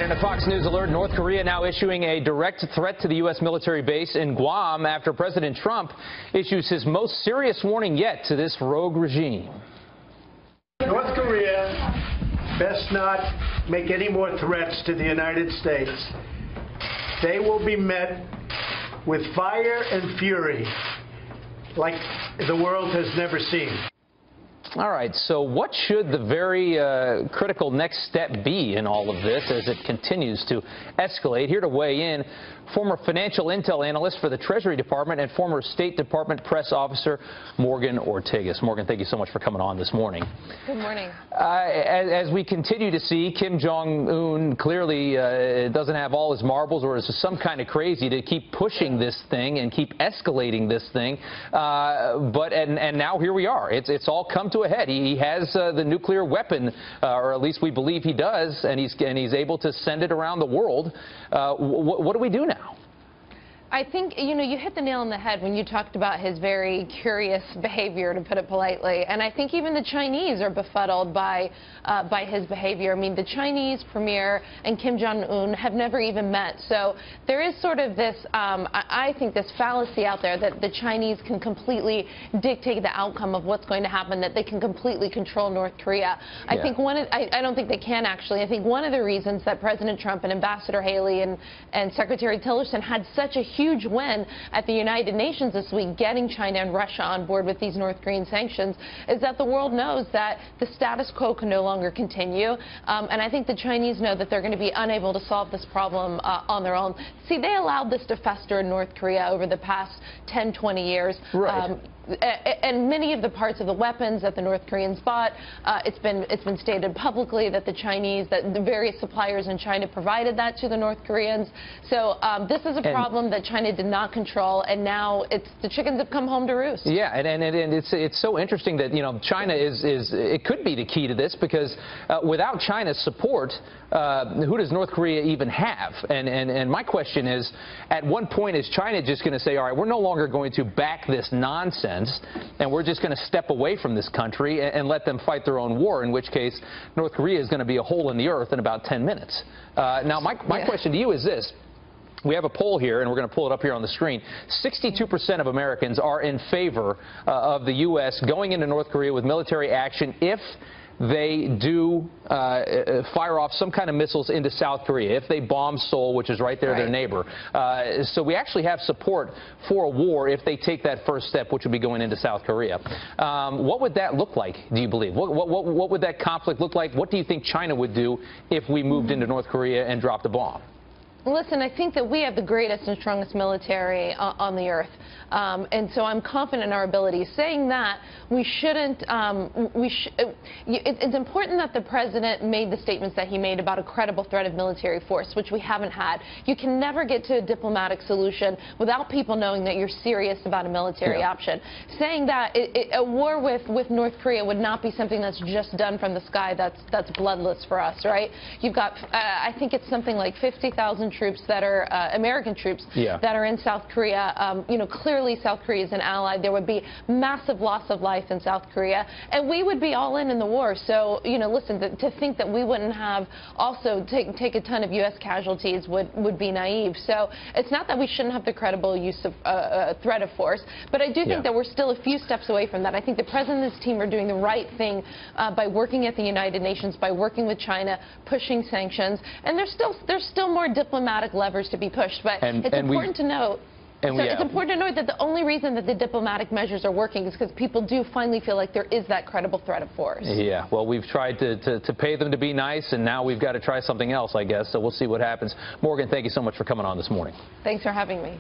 right, in a Fox News alert, North Korea now issuing a direct threat to the U.S. military base in Guam after President Trump issues his most serious warning yet to this rogue regime. North Korea best not make any more threats to the United States. They will be met with fire and fury like the world has never seen. All right, so what should the very critical next step be in all of this as it continues to escalate? Here to weigh in, former financial intel analyst for the Treasury Department and former State Department press officer Morgan Ortagus. Morgan, thank you so much for coming on this morning. Good morning. As we continue to see, Kim Jong-un clearly doesn't have all his marbles, or is some kind of crazy to keep pushing this thing and keep escalating this thing. And now here we are. It's all come to a head. He has the nuclear weapon, or at least we believe he does, and he's able to send it around the world. What do we do now? I think, you hit the nail on the head when you talked about his very curious behavior, to put it politely. And I think even the Chinese are befuddled by his behavior. I mean, the Chinese premier and Kim Jong-un have never even met. So there is sort of this, I think, this fallacy out there that the Chinese can completely dictate the outcome of what's going to happen, that they can completely control North Korea. I think I don't think they can, actually. I think one of the reasons that President Trump and Ambassador Haley and Secretary Tillerson had such a huge win at the United Nations this week, getting China and Russia on board with these North Korean sanctions, is that the world knows that the status quo can no longer continue. And I think the Chinese know that they're going to be unable to solve this problem on their own. See, they allowed this to fester in North Korea over the past 10, 20 years. Right. And many of the parts of the weapons that the North Koreans bought, it's been stated publicly that that the various suppliers in China provided that to the North Koreans. So this is a problem that China did not control, and now the chickens have come home to roost. Yeah, and it's so interesting that China it could be the key to this, because without China's support, who does North Korea even have? And my question is, at one point is China just going to say, all right, we're no longer going to back this nonsense, and we're just going to step away from this country and let them fight their own war, in which case North Korea is going to be a hole in the earth in about 10 minutes. Now, my question to you is this. We have a poll here, and we're going to pull it up here on the screen. 62% of Americans are in favor of the U.S. going into North Korea with military action if they do fire off some kind of missiles into South Korea, if they bomb Seoul, which is right there, their neighbor. So we actually have support for a war if they take that first step, which would be going into South Korea. What would that look like, do you believe? What would that conflict look like? What do you think China would do if we moved into North Korea and dropped a bomb? Listen, I think that we have the greatest and strongest military on the earth, and so I'm confident in our abilities. Saying that, we shouldn't. It's important that the president made the statements that he made about a credible threat of military force, which we haven't had. You can never get to a diplomatic solution without people knowing that you're serious about a military option. Saying that a war with North Korea would not be something that's just done from the sky. That's bloodless for us, right? You've got, I think it's something like 50,000 troops that are American troops that are in South Korea. Clearly South Korea is an ally. There would be massive loss of life in South Korea, and we would be all in the war. So, listen, to think that we wouldn't have also take a ton of U.S. casualties would be naive. So it's not that we shouldn't have the credible use of threat of force, but I do think that we're still a few steps away from that. I think the president and his team are doing the right thing by working at the United Nations, by working with China, pushing sanctions, and there's still more diplomatic levers to be pushed, but it's important to note. It's important to note that the only reason that the diplomatic measures are working is because people do finally feel like there is that credible threat of force. Yeah, well, we've tried to pay them to be nice, and now we've got to try something else, I guess, so we'll see what happens. Morgan, thank you so much for coming on this morning. Thanks for having me.